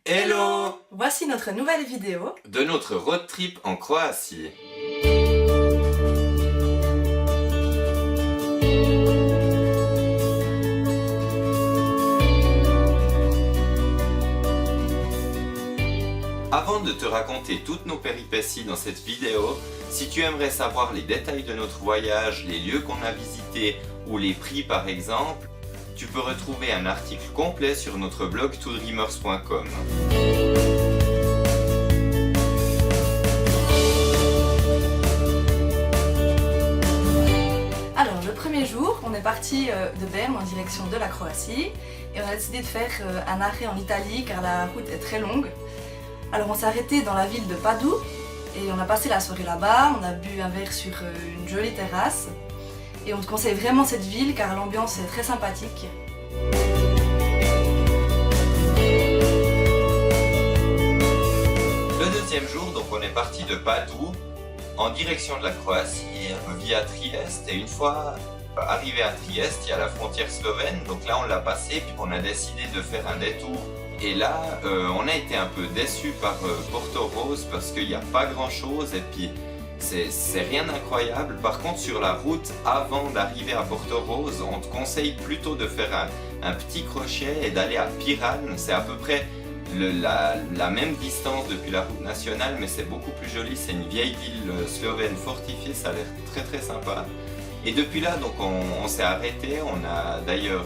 Hello! Voici notre nouvelle vidéo. De notre road trip en Croatie. Avant de te raconter toutes nos péripéties dans cette vidéo, si tu aimerais savoir les détails de notre voyage, les lieux qu'on a visités ou les prix par exemple, tu peux retrouver un article complet sur notre blog twodreamers.com. Alors le premier jour, on est parti de Berne en direction de la Croatie et on a décidé de faire un arrêt en Italie car la route est très longue. Alors on s'est arrêté dans la ville de Padoue et on a passé la soirée là-bas, on a bu un verre sur une jolie terrasse et on te conseille vraiment cette ville car l'ambiance est très sympathique. Le deuxième jour, donc on est parti de Padoue en direction de la Croatie via Trieste et une fois arrivé à Trieste, il y a la frontière slovène, donc là on l'a passé puis on a décidé de faire un détour. Et là, on a été un peu déçus par Porto Rose parce qu'il n'y a pas grand chose et puis c'est rien d'incroyable. Par contre, sur la route, avant d'arriver à Porto Rose, on te conseille plutôt de faire un petit crochet et d'aller à Piran. C'est à peu près la même distance depuis la route nationale, mais c'est beaucoup plus joli. C'est une vieille ville slovène fortifiée, ça a l'air très très sympa. Et depuis là, donc on s'est arrêté, on a d'ailleurs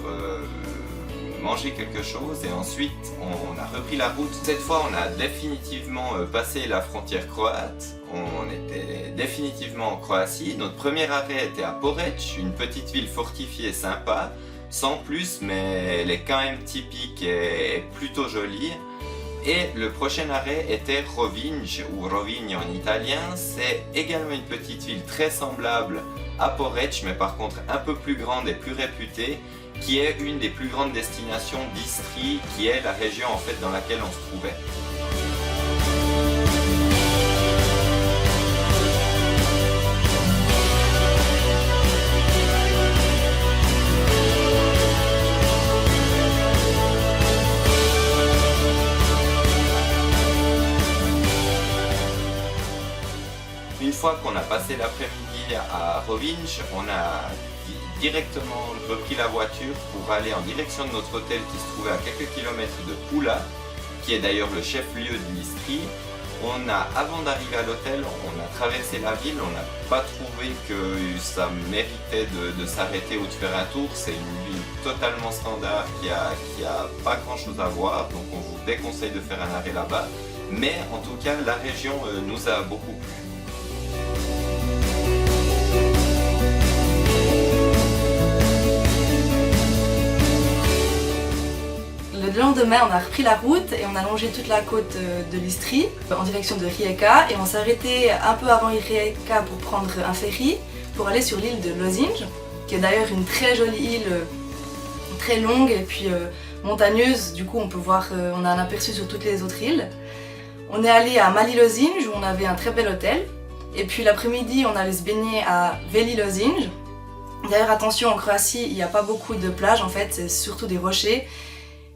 manger quelque chose et ensuite on a repris la route. Cette fois on a définitivement passé la frontière croate, on était définitivement en Croatie. Notre premier arrêt était à Poreč, une petite ville fortifiée sympa, sans plus, mais elle est quand même typique et plutôt jolie. Et le prochain arrêt était Rovinj, ou Rovigno en italien. C'est également une petite ville très semblable à Poreč, mais par contre un peu plus grande et plus réputée, qui est une des plus grandes destinations d'Istrie, qui est la région en fait dans laquelle on se trouvait. Une fois qu'on a passé l'après-midi à Rovinj, on a directement repris la voiture pour aller en direction de notre hôtel qui se trouvait à quelques kilomètres de Pula, qui est d'ailleurs le chef-lieu de l'Istrie. Avant d'arriver à l'hôtel, on a traversé la ville, on n'a pas trouvé que ça méritait de s'arrêter ou de faire un tour. C'est une ville totalement standard qui a pas grand chose à voir, donc on vous déconseille de faire un arrêt là-bas. Mais en tout cas, la région nous a beaucoup plu. Le lendemain, on a repris la route et on a longé toute la côte de l'Istrie en direction de Rijeka et on s'est arrêté un peu avant Rijeka pour prendre un ferry pour aller sur l'île de Lozinj, qui est d'ailleurs une très jolie île, très longue et puis montagneuse. Du coup, on a un aperçu sur toutes les autres îles. On est allé à Mali Lozinj où on avait un très bel hôtel et puis l'après-midi, on allait se baigner à Veli Lozinj. D'ailleurs, attention, en Croatie, il n'y a pas beaucoup de plages en fait, c'est surtout des rochers.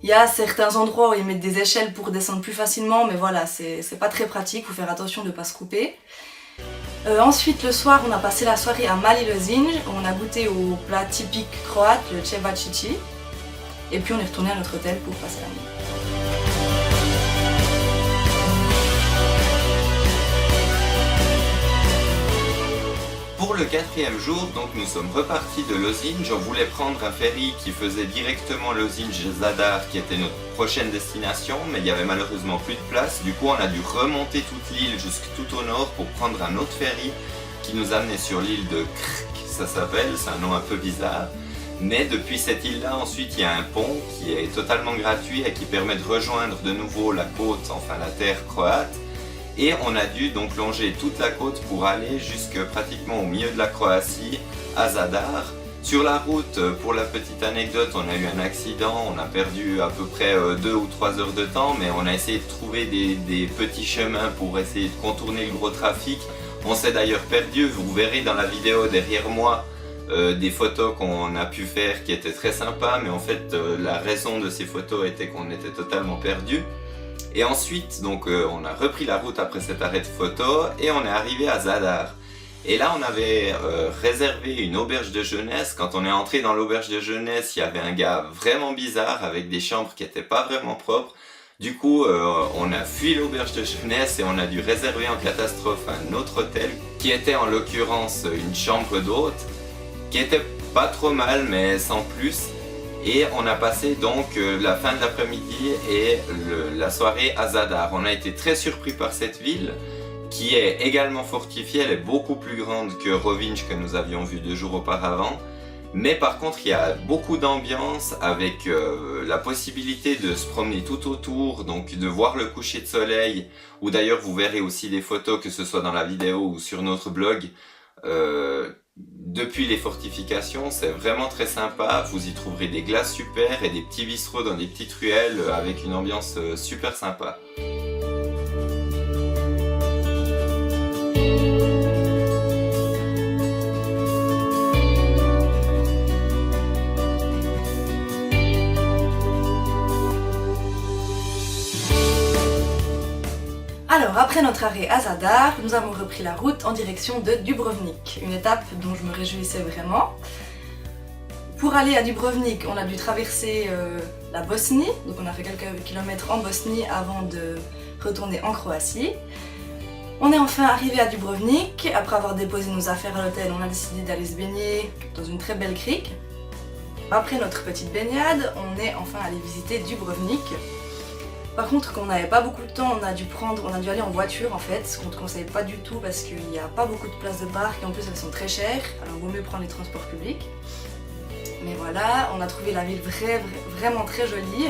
Il y a certains endroits où ils mettent des échelles pour descendre plus facilement, mais voilà, c'est pas très pratique, il faut faire attention de ne pas se couper. Ensuite, le soir, on a passé la soirée à Mali Lozinj, où on a goûté au plat typique croate, le cevačići. Et puis on est retourné à notre hôtel pour passer la nuit. Pour le quatrième jour, donc nous sommes repartis de Lozinj. On voulait prendre un ferry qui faisait directement Lozinj-Zadar, qui était notre prochaine destination, mais il y avait malheureusement plus de place. Du coup, on a dû remonter toute l'île jusque tout au nord pour prendre un autre ferry qui nous amenait sur l'île de Krk, ça s'appelle, c'est un nom un peu bizarre. Mais depuis cette île-là, ensuite, il y a un pont qui est totalement gratuit et qui permet de rejoindre de nouveau la côte, enfin la terre croate. Et on a dû donc longer toute la côte pour aller jusque pratiquement au milieu de la Croatie, à Zadar. Sur la route, pour la petite anecdote, on a eu un accident, on a perdu à peu près 2 ou 3 heures de temps, mais on a essayé de trouver des petits chemins pour essayer de contourner le gros trafic. On s'est d'ailleurs perdu, vous verrez dans la vidéo derrière moi des photos qu'on a pu faire qui étaient très sympas, mais en fait la raison de ces photos était qu'on était totalement perdu. Et ensuite, donc, on a repris la route après cet arrêt de photo et on est arrivé à Zadar. Et là, on avait réservé une auberge de jeunesse. Quand on est entré dans l'auberge de jeunesse, il y avait un gars vraiment bizarre avec des chambres qui n'étaient pas vraiment propres. Du coup, on a fui l'auberge de jeunesse et on a dû réserver en catastrophe un autre hôtel qui était en l'occurrence une chambre d'hôte qui était pas trop mal mais sans plus. Et on a passé donc la fin de l'après-midi et la soirée à Zadar. On a été très surpris par cette ville qui est également fortifiée. Elle est beaucoup plus grande que Rovinj que nous avions vu 2 jours auparavant. Mais par contre, il y a beaucoup d'ambiance avec la possibilité de se promener tout autour, donc de voir le coucher de soleil. Ou d'ailleurs, vous verrez aussi des photos, que ce soit dans la vidéo ou sur notre blog. Depuis les fortifications, c'est vraiment très sympa. Vous y trouverez des glaces super et des petits bistrots dans des petites ruelles avec une ambiance super sympa. Alors, après notre arrêt à Zadar, nous avons repris la route en direction de Dubrovnik, une étape dont je me réjouissais vraiment. Pour aller à Dubrovnik, on a dû traverser la Bosnie, donc on a fait quelques kilomètres en Bosnie avant de retourner en Croatie. On est enfin arrivé à Dubrovnik. Après avoir déposé nos affaires à l'hôtel, on a décidé d'aller se baigner dans une très belle crique. Après notre petite baignade, on est enfin allé visiter Dubrovnik. Par contre, quand on n'avait pas beaucoup de temps, on a dû aller en voiture en fait, ce qu'on ne te conseille pas du tout parce qu'il n'y a pas beaucoup de places de parc et en plus elles sont très chères, alors il vaut mieux prendre les transports publics. Mais voilà, on a trouvé la ville vraiment très jolie.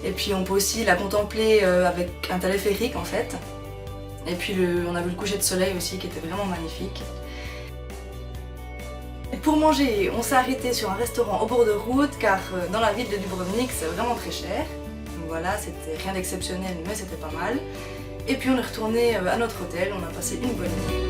Et puis on peut aussi la contempler avec un téléphérique en fait. Et puis on a vu le coucher de soleil aussi qui était vraiment magnifique. Et pour manger, on s'est arrêté sur un restaurant au bord de route car dans la ville de Dubrovnik c'est vraiment très cher. Donc voilà, c'était rien d'exceptionnel mais c'était pas mal. Et puis on est retourné à notre hôtel, on a passé une bonne nuit.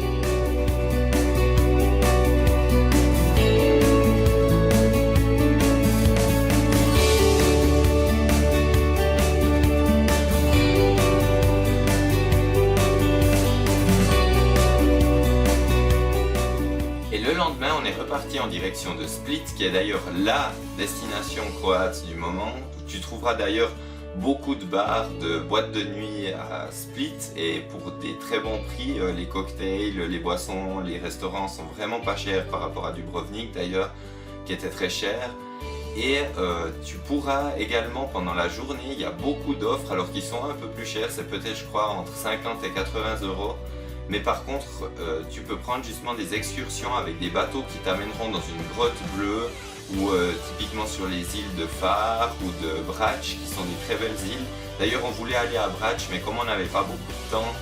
Le lendemain, on est reparti en direction de Split, qui est d'ailleurs la destination croate du moment. Tu trouveras d'ailleurs beaucoup de bars, de boîtes de nuit à Split et pour des très bons prix. Les cocktails, les boissons, les restaurants sont vraiment pas chers par rapport à Dubrovnik d'ailleurs, qui était très cher. Et tu pourras également pendant la journée, il y a beaucoup d'offres alors qu'ils sont un peu plus chers, c'est peut-être je crois entre 50 et 80 €. Mais par contre, tu peux prendre justement des excursions avec des bateaux qui t'amèneront dans une grotte bleue ou typiquement sur les îles de Far ou de Brač qui sont des très belles îles. D'ailleurs on voulait aller à Brač mais comme on n'avait pas beaucoup de temps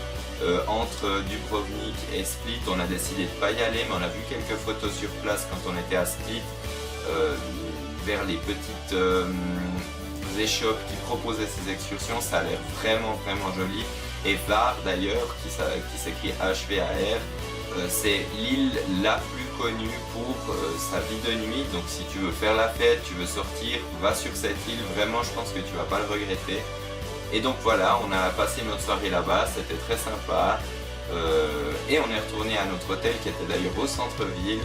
entre Dubrovnik et Split, on a décidé de ne pas y aller, mais on a vu quelques photos sur place quand on était à Split vers les petites échoppes qui proposaient ces excursions. Ça a l'air vraiment joli. Et Hvar d'ailleurs, qui s'écrit H-V-A-R, c'est l'île la plus connue pour sa vie de nuit. Donc si tu veux faire la fête, tu veux sortir, va sur cette île, vraiment je pense que tu vas pas le regretter. Et donc voilà, on a passé notre soirée là-bas, c'était très sympa. Et on est retourné à notre hôtel qui était d'ailleurs au centre-ville.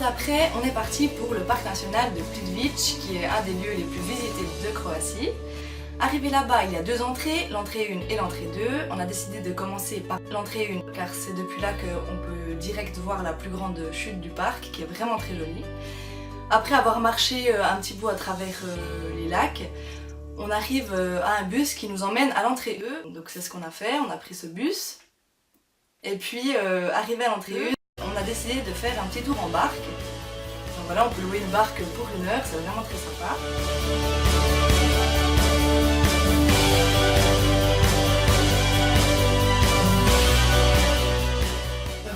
Après, on est parti pour le parc national de Plitvice, qui est un des lieux les plus visités de Croatie. Arrivé là-bas, il y a 2 entrées, l'entrée 1 et l'entrée 2. On a décidé de commencer par l'entrée 1 car c'est depuis là qu'on peut direct voir la plus grande chute du parc, qui est vraiment très jolie. Après avoir marché un petit bout à travers les lacs, on arrive à un bus qui nous emmène à l'entrée 2. Donc c'est ce qu'on a fait, on a pris ce bus. Et puis arrivé à l'entrée 1, on a décidé de faire un petit tour en barque. Donc voilà, on peut louer une barque pour 1 heure, c'est vraiment très sympa.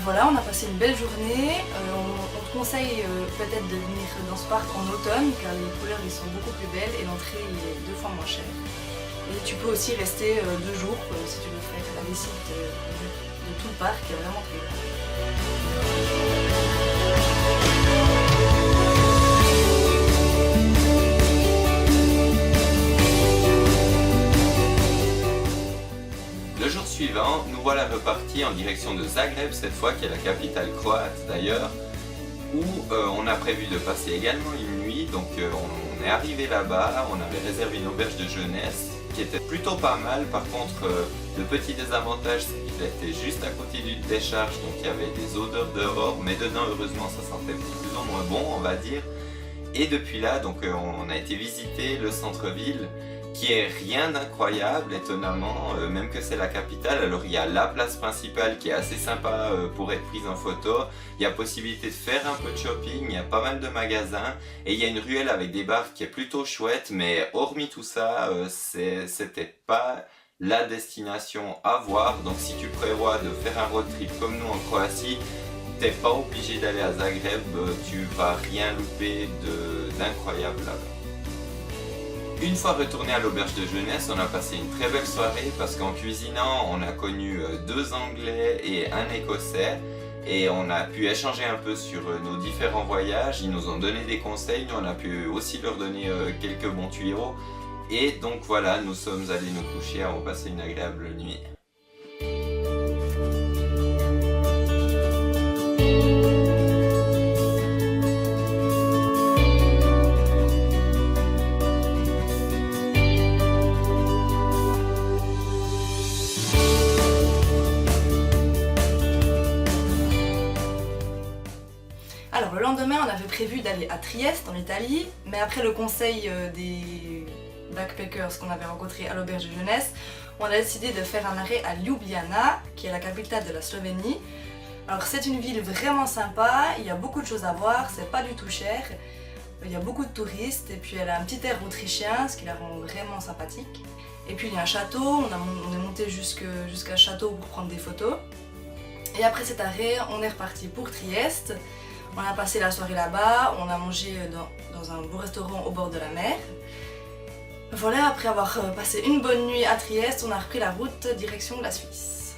Voilà, on a passé une belle journée. On te conseille peut-être de venir dans ce parc en automne car les couleurs ils sont beaucoup plus belles et l'entrée est 2 fois moins chère. Et tu peux aussi rester 2 jours si tu veux faire la visite de tout le parc qui est vraiment très grand. Le jour suivant, nous voilà repartis en direction de Zagreb, cette fois qui est la capitale croate d'ailleurs, où on a prévu de passer également une nuit. Donc on est arrivé là-bas, on avait réservé une auberge de jeunesse qui était plutôt pas mal. Par contre, le petit désavantage, c'est qu'il était juste à côté d'une décharge, donc il y avait des odeurs dehors, mais dedans heureusement ça sentait plus ou moins bon, on va dire. Et depuis là, donc on a été visiter le centre-ville, qui est rien d'incroyable, étonnamment, même que c'est la capitale. Alors il y a la place principale qui est assez sympa pour être prise en photo, il y a possibilité de faire un peu de shopping, il y a pas mal de magasins, et il y a une ruelle avec des bars qui est plutôt chouette, mais hormis tout ça, c'était pas la destination à voir. Donc si tu prévois de faire un road trip comme nous en Croatie, t'es pas obligé d'aller à Zagreb, tu vas rien louper d'incroyable là-bas. Une fois retourné à l'auberge de jeunesse, on a passé une très belle soirée parce qu'en cuisinant, on a connu 2 Anglais et un Écossais et on a pu échanger un peu sur nos différents voyages. Ils nous ont donné des conseils, nous on a pu aussi leur donner quelques bons tuyaux. Et donc voilà, nous sommes allés nous coucher, on a passé une agréable nuit. Alors le lendemain, on avait prévu d'aller à Trieste en Italie, mais après le conseil des backpackers qu'on avait rencontrés à l'auberge de jeunesse, on a décidé de faire un arrêt à Ljubljana, qui est la capitale de la Slovénie. Alors c'est une ville vraiment sympa, il y a beaucoup de choses à voir, c'est pas du tout cher, il y a beaucoup de touristes et puis elle a un petit air autrichien, ce qui la rend vraiment sympathique. Et puis il y a un château, on est monté jusqu'à château pour prendre des photos. Et après cet arrêt, on est reparti pour Trieste. On a passé la soirée là-bas, on a mangé dans un beau restaurant au bord de la mer. Voilà, après avoir passé une bonne nuit à Trieste, on a repris la route direction de la Suisse.